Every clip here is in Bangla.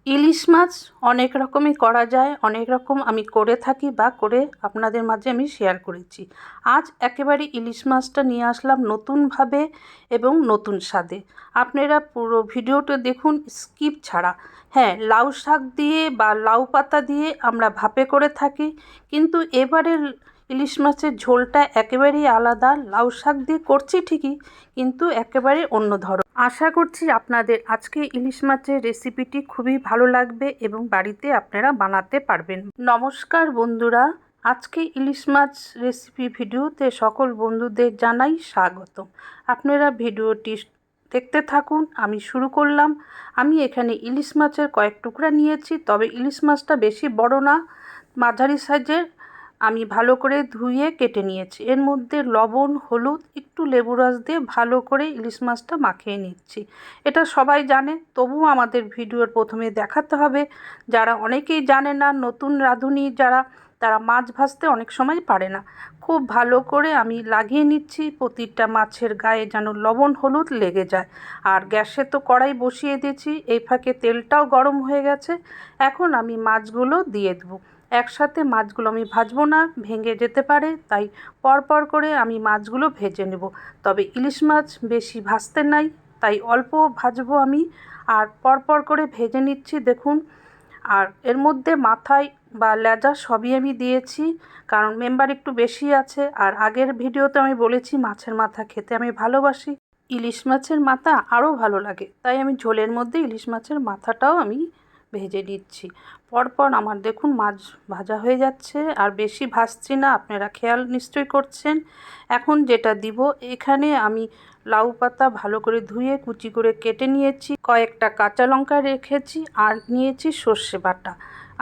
ইলিশ মাছ অনেক রকমই করা যায়, অনেক রকম আমি করে থাকি বা করে আপনাদের মাঝে আমি শেয়ার করেছি। আজ একেবারে ইলিশ মাছটা নিয়ে আসলাম নতুনভাবে এবং নতুন স্বাদে। আপনারা পুরো ভিডিওটা দেখুন স্কিপ ছাড়া। হ্যাঁ, লাউ শাক দিয়ে বা লাউ পাতা দিয়ে আমরা ভাপে করে থাকি, কিন্তু এবারের ইলিশ মাছের ঝোলটা একেবারেই আলাদা। লাউ শাক দিয়ে করছি ঠিকই, কিন্তু একেবারে অন্য ধরন। আশা করছি আপনাদের আজকে ইলিশ মাছের রেসিপিটি খুবই ভালো লাগবে এবং বাড়িতে আপনারা বানাতে পারবেন। নমস্কার বন্ধুরা, আজকে ইলিশ মাছ রেসিপি ভিডিওতে সকল বন্ধুদের জানাই স্বাগত। আপনারা ভিডিওটি দেখতে থাকুন। আমি শুরু করলাম। আমি এখানে ইলিশ মাছের কয়েক টুকরা নিয়েছি, তবে ইলিশ মাছটা বেশি বড় না, মাঝারি সাইজের। আমি ভালো করে ধুয়ে কেটে নিয়েছি। এর মধ্যে লবণ, হলুদ, একটু লেবু রস দিয়ে ভালো করে ইলিশ মাছটা মাখিয়ে নিচ্ছি। এটা সবাই জানে, তবুও আমাদের ভিডিওর প্রথমে দেখাতে হবে। যারা অনেকেই জানে না, নতুন রাঁধুনি যারা, তারা মাছ ভাজতে অনেক সময় পারে না। খুব ভালো করে আমি লাগিয়ে নিচ্ছি প্রতিটা মাছের গায়ে, যেন লবণ হলুদ লেগে যায়। আর গ্যাসে তো কড়াই বসিয়ে দিয়েছি, এই ফাঁকে তেলটাও গরম হয়ে গেছে। এখন আমি মাছগুলো দিয়ে দেবো। একসাথে মাছগুলো আমি ভাজবো না, ভেঙে যেতে পারে, তাই পরপর করে আমি মাছগুলো ভেজে নেব। তবে ইলিশ মাছ বেশি ভাজতে নাই, তাই অল্প ভাজবো আমি। আর পরপর করে ভেজে নিচ্ছি দেখুন। আর এর মধ্যে মাথায় বা লেজা সবই আমি দিয়েছি, কারণ মেম্বার একটু বেশি আছে। আর আগের ভিডিওতে আমি বলেছি মাছের মাথা খেতে আমি ভালোবাসি, ইলিশ মাছের মাথা আরও ভালো লাগে, তাই আমি ঝোলের মধ্যে ইলিশ মাছের মাথাটাও আমি ভেজে নিচ্ছি। পরপর আমার দেখুন মাছ ভাজা হয়ে যাচ্ছে, আর বেশি ভাজছি না, আপনারা খেয়াল নিশ্চয়ই করছেন। এখন যেটা দিব, এখানে আমি লাউ পাতা ভালো করে ধুয়ে কুচি করে কেটে নিয়েছি, কয়েকটা কাঁচা লঙ্কা রেখেছি, আর নিয়েছি সর্ষে বাটা।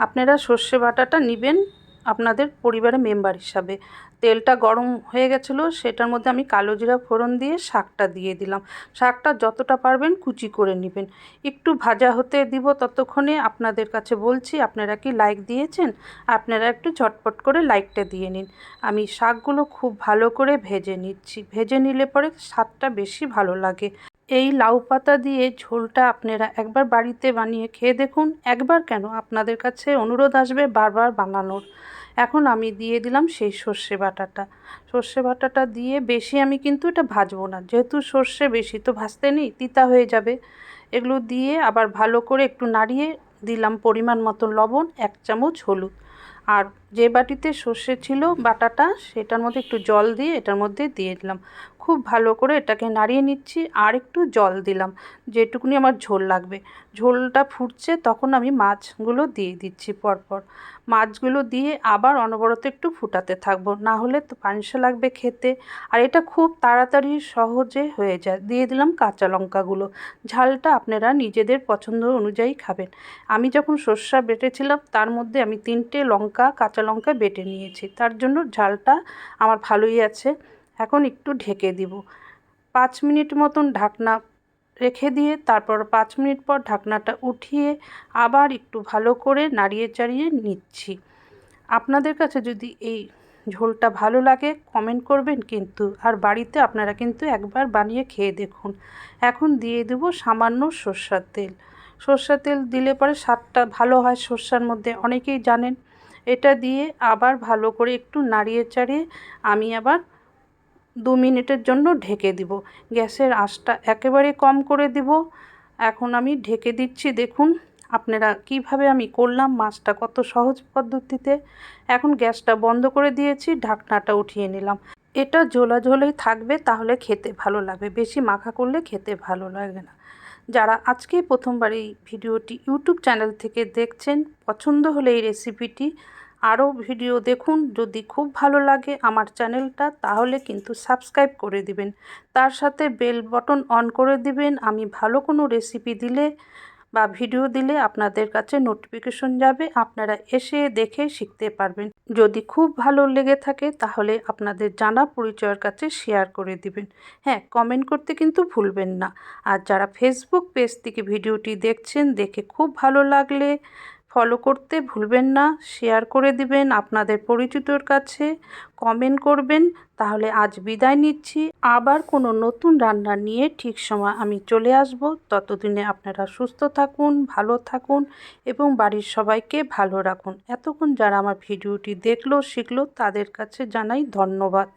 আপনারা সর্ষে বাটাটা নেবেন আপনাদের পরিবারের মেম্বার হিসাবে। তেলটা গরম হয়ে গেছিলো, সেটার মধ্যে আমি কালো জিরা ফোড়ন দিয়ে শাকটা দিয়ে দিলাম। শাকটা যতটা পারবেন কুচি করে নেবেন। একটু ভাজা হতে দিব, ততক্ষণে আপনাদের কাছে বলছি, আপনারা কি লাইক দিয়েছেন? আপনারা একটু ঝটপট করে লাইকটা দিয়ে নিন। আমি শাকগুলো খুব ভালো করে ভেজে নিচ্ছি, ভেজে নিলে পরে স্বাদটা বেশি ভালো লাগে। এই লাউ পাতা দিয়ে ঝোলটা আপনারা একবার বাড়িতে বানিয়ে খেয়ে দেখুন। একবার কেন, আপনাদের কাছে অনুরোধ আসবে বারবার বানানোর। এখন আমি দিয়ে দিলাম সেই সর্ষে বাটাটা। সর্ষে বাটাটা দিয়ে বেশি আমি কিন্তু এটা ভাজবো না, যেহেতু সর্ষে বেশি তো ভাজতে নেই, তিতা হয়ে যাবে। এগুলো দিয়ে আবার ভালো করে একটু নাড়িয়ে দিলাম পরিমাণ মতো লবণ, 1 চামচ হলুদ। আর যে বাটিতে সর্ষে ছিল বাটাটা, সেটার মধ্যে একটু জল দিয়ে এটার মধ্যে দিয়ে দিলাম। খুব ভালো করে এটাকে নাড়িয়ে নিচ্ছি, আর একটু জল দিলাম যেটুকুনি আমার ঝোল লাগবে। ঝোলটা ফুটছে, তখন আমি মাছগুলো দিয়ে দিচ্ছি পরপর। মাছগুলো দিয়ে আবার অনবরত একটু ফুটাতে থাকবো, না হলে তো পানিশা লাগবে খেতে। আর এটা খুব তাড়াতাড়ি সহজে হয়ে যায়। দিয়ে দিলাম কাঁচা লঙ্কাগুলো। ঝালটা আপনারা নিজেদের পছন্দ অনুযায়ী খাবেন। আমি যখন সর্ষে বেটেছিলাম, তার মধ্যে আমি 3টে লঙ্কা, কাঁচা লঙ্কা বেটে নিয়েছি, তার জন্য ঝালটা আমার ভালোই আছে। এখন একটু ঢেকে দিব, 5 মিনিট মতন ঢাকনা রেখে দিয়ে তারপর 5 মিনিট পর ঢাকনাটা উঠিয়ে আবার একটু ভালো করে নাড়িয়ে চাড়িয়ে নিচ্ছি। আপনাদের কাছে যদি এই ঝোলটা ভালো লাগে কমেন্ট করবেন কিন্তু, আর বাড়িতে আপনারা কিন্তু একবার বানিয়ে খেয়ে দেখুন। এখন দিয়ে দেবো সামান্য সর্ষের তেল। সর্ষের তেল দিলে পরে স্বাদটা ভালো হয় সর্ষের মধ্যে, অনেকেই জানেন। এটা দিয়ে আবার ভালো করে একটু নাড়িয়ে চাড়িয়ে আমি আবার 2 মিনিটের জন্য ঢেকে দিব। গ্যাসের আঁচটা একেবারে কম করে দিব। এখন আমি ঢেকে দিচ্ছি দেখুন। আপনারা কিভাবে আমি করলাম, মাছটা কত সহজ পদ্ধতিতে। এখন গ্যাসটা বন্ধ করে দিয়েছি, ঢাকনাটা উঠিয়ে নিলাম। এটা ঝোলা ঝোলেই থাকবে, তাহলে খেতে ভালো লাগবে, বেশি মাখা করলে খেতে ভালো লাগে না। যারা আজকেই প্রথমবার এই ভিডিওটি ইউটিউব চ্যানেল থেকে দেখছেন, পছন্দ হলে এই রেসিপিটি আরও ভিডিও দেখুন। যদি খুব ভালো লাগে আমার চ্যানেলটা, তাহলে কিন্তু সাবস্ক্রাইব করে দিবেন, তার সাথে বেল বটন অন করে দিবেন। আমি ভালো কোনো রেসিপি দিলে বা ভিডিও দিলে আপনাদের কাছে নোটিফিকেশন যাবে, আপনারা এসে দেখে শিখতে পারবেন। যদি খুব ভালো লেগে থাকে তাহলে আপনাদের জানা পরিচয়ের কাছে শেয়ার করে দিবেন। হ্যাঁ, কমেন্ট করতে কিন্তু ভুলবেন না। আর যারা ফেসবুক পেজ থেকে ভিডিওটি দেখছেন, দেখে খুব ভালো লাগলে ফলো করতে ভুলবেন না, শেয়ার করে দিবেন আপনাদের পরিচিতর কাছে, কমেন্ট করবেন। তাহলে আজ বিদায় নিচ্ছি। আবার কোনো নতুন রান্না নিয়ে ঠিক সময় আমি চলে আসব। ততদিনে আপনারা সুস্থ থাকুন, ভালো থাকুন এবং বাড়ির সবাইকে ভালো রাখুন। এতক্ষণ যারা আমার ভিডিওটি দেখলো শিখলো তাদের কাছে জানাই ধন্যবাদ।